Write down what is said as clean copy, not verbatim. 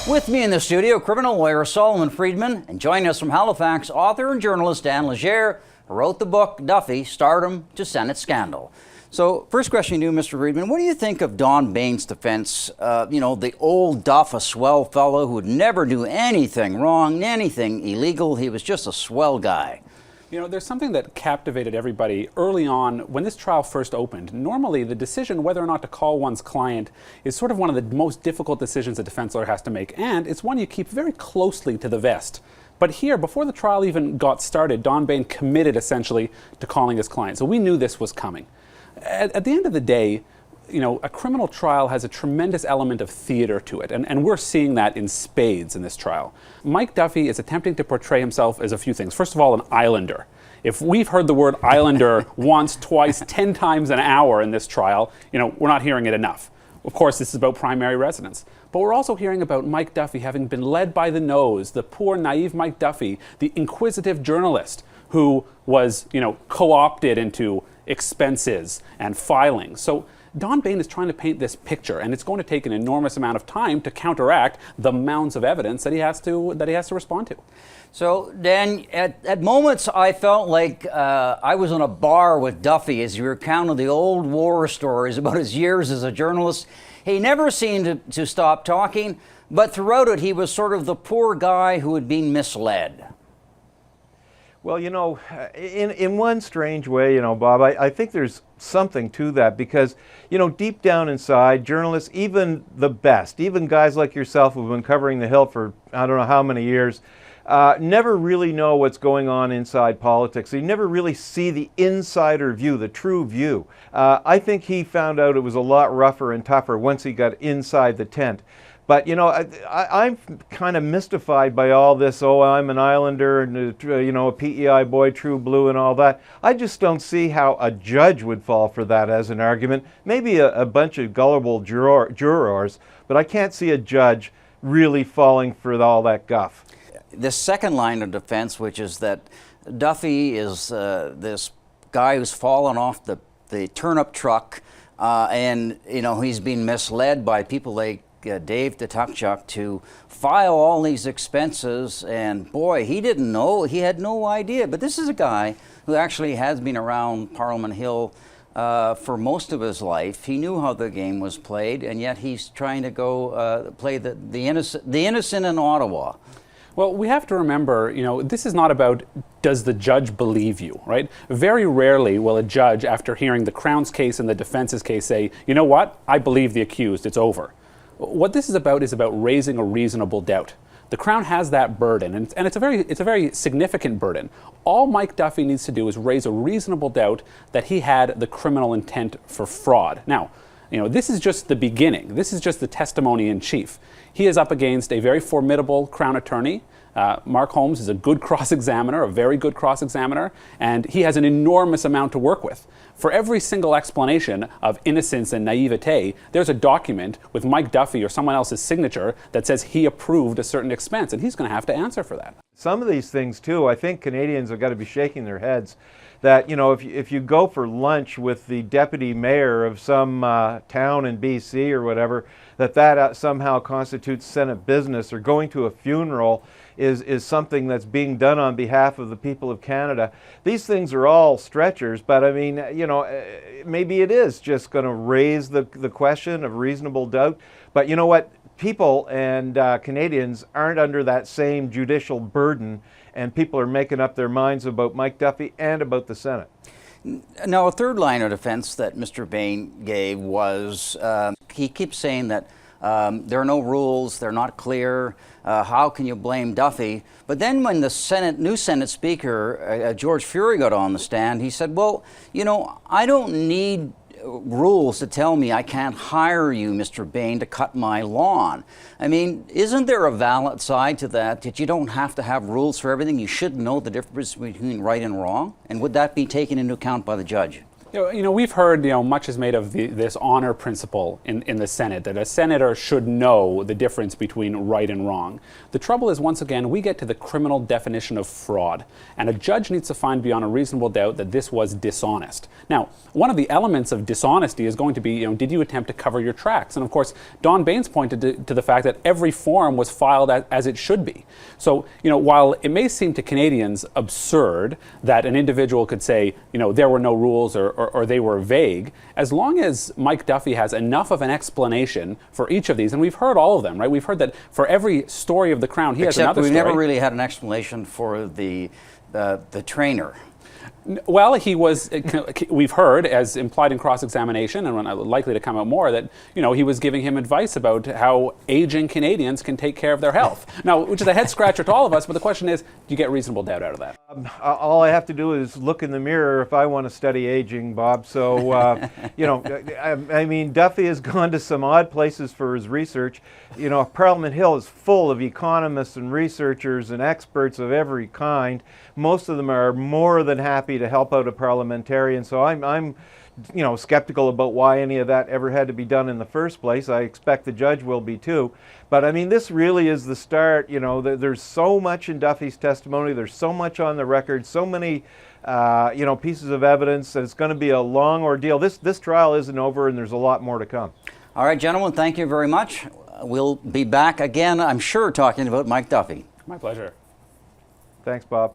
With me in the studio, criminal lawyer Solomon Friedman, and joining us from Halifax, author and journalist Dan Legere, who wrote the book Duffy, Stardom to Senate Scandal. So, first question to you, Mr. Friedman, what do you think of Don Bain's defense? The old Duff, a swell fellow who would never do anything wrong, anything illegal. He was just a swell guy. You know, there's something that captivated everybody early on when this trial first opened. Normally, the decision whether or not to call one's client is sort of one of the most difficult decisions a defense lawyer has to make, and it's one you keep very closely to the vest. But here, before the trial even got started, Don Bain committed essentially to calling his client. So we knew this was coming. At the end of the day, you know, a criminal trial has a tremendous element of theater to it, and we're seeing that in spades in this trial. Mike Duffy is attempting to portray himself as a few things. First of all, an islander. If we've heard the word islander once, twice, 10 times an hour in this trial, you know, we're not hearing it enough. Of course, this is about primary residence. But we're also hearing about Mike Duffy having been led by the nose, the poor, naive Mike Duffy, the inquisitive journalist who was, you know, co-opted into expenses and filing. So Don Bain is trying to paint this picture, and it's going to take an enormous amount of time to counteract the mounds of evidence that he has to respond to. So, Dan, at moments I felt like I was in a bar with Duffy as he recounted the old war stories about his years as a journalist. He never seemed to stop talking, but throughout it he was sort of the poor guy who had been misled. Well, you know, in one strange way, you know, Bob, I think there's something to that because, you know, deep down inside, journalists, even the best, even guys like yourself who've been covering the Hill for I don't know how many years, never really know what's going on inside politics. You never really see the insider view, the true view. I think he found out it was a lot rougher and tougher once he got inside the tent. But, you know, I'm kind of mystified by all this, oh, I'm an islander and, you know, a PEI boy, true blue and all that. I just don't see how a judge would fall for that as an argument. Maybe a bunch of gullible jurors, but I can't see a judge really falling for all that guff. The second line of defense, which is that Duffy is this guy who's fallen off the turnip truck and, you know, he's been misled by people like Dave Tuckchuck to file all these expenses, and boy, he didn't know, he had no idea. But this is a guy who actually has been around Parliament Hill for most of his life. He knew how the game was played, and yet he's trying to go play the innocent in Ottawa. Well, we have to remember, you know, this is not about does the judge believe you, right? Very rarely will a judge, after hearing the Crown's case and the defense's case, say, you know what, I believe the accused, it's over. What this is about raising a reasonable doubt. The Crown has that burden, and it's a very significant burden. All Mike Duffy needs to do is raise a reasonable doubt that he had the criminal intent for fraud. Now, you know, this is just the beginning. This is just the testimony in chief. He is up against a very formidable Crown attorney. Mark Holmes is a good cross-examiner, a very good cross-examiner, and he has an enormous amount to work with. For every single explanation of innocence and naivete, there's a document with Mike Duffy or someone else's signature that says he approved a certain expense, and he's going to have to answer for that. Some of these things, too, I think Canadians have got to be shaking their heads that, you know, if you go for lunch with the deputy mayor of some town in BC or whatever, that somehow constitutes Senate business, or going to a funeral is something that's being done on behalf of the people of Canada. These things are all stretchers, but I mean, you know, maybe it is just going to raise the question of reasonable doubt. But you know what? People and Canadians aren't under that same judicial burden, and people are making up their minds about Mike Duffy and about the Senate. Now, a third line of defense that Mr. Bain gave was he keeps saying that there are no rules, they're not clear, how can you blame Duffy? But then when the new Senate Speaker, George Fury, got on the stand, he said, well, you know, I don't need rules to tell me I can't hire you, Mr. Bain, to cut my lawn. I mean, isn't there a valid side to that you don't have to have rules for everything? You should know the difference between right and wrong? And would that be taken into account by the judge? We've heard, much is made of this honor principle in the Senate, that a senator should know the difference between right and wrong. The trouble is, once again, we get to the criminal definition of fraud, and a judge needs to find beyond a reasonable doubt that this was dishonest. Now, one of the elements of dishonesty is going to be, did you attempt to cover your tracks? And of course, Don Baines pointed to the fact that every form was filed as it should be. So, while it may seem to Canadians absurd that an individual could say, there were no rules or they were vague, as long as Mike Duffy has enough of an explanation for each of these, and we've heard all of them, right? We've heard that for every story of the Crown, he has another story. Except we never really had an explanation for the trainer. Well, we've heard, as implied in cross-examination, and likely to come out more, that, he was giving him advice about how aging Canadians can take care of their health. Now, which is a head-scratcher to all of us, but the question is, do you get reasonable doubt out of that? All I have to do is look in the mirror if I want to study aging, Bob. So, I mean, Duffy has gone to some odd places for his research. Parliament Hill is full of economists and researchers and experts of every kind. Most of them are more than happy to help out a parliamentarian. So I'm skeptical about why any of that ever had to be done in the first place. I expect the judge will be too. But I mean, this really is the start. There's so much in Duffy's testimony. There's so much on the record, so many pieces of evidence that it's going to be a long ordeal. This trial isn't over, and there's a lot more to come. All right, gentlemen, thank you very much. We'll be back again, I'm sure, talking about Mike Duffy. My pleasure. Thanks, Bob.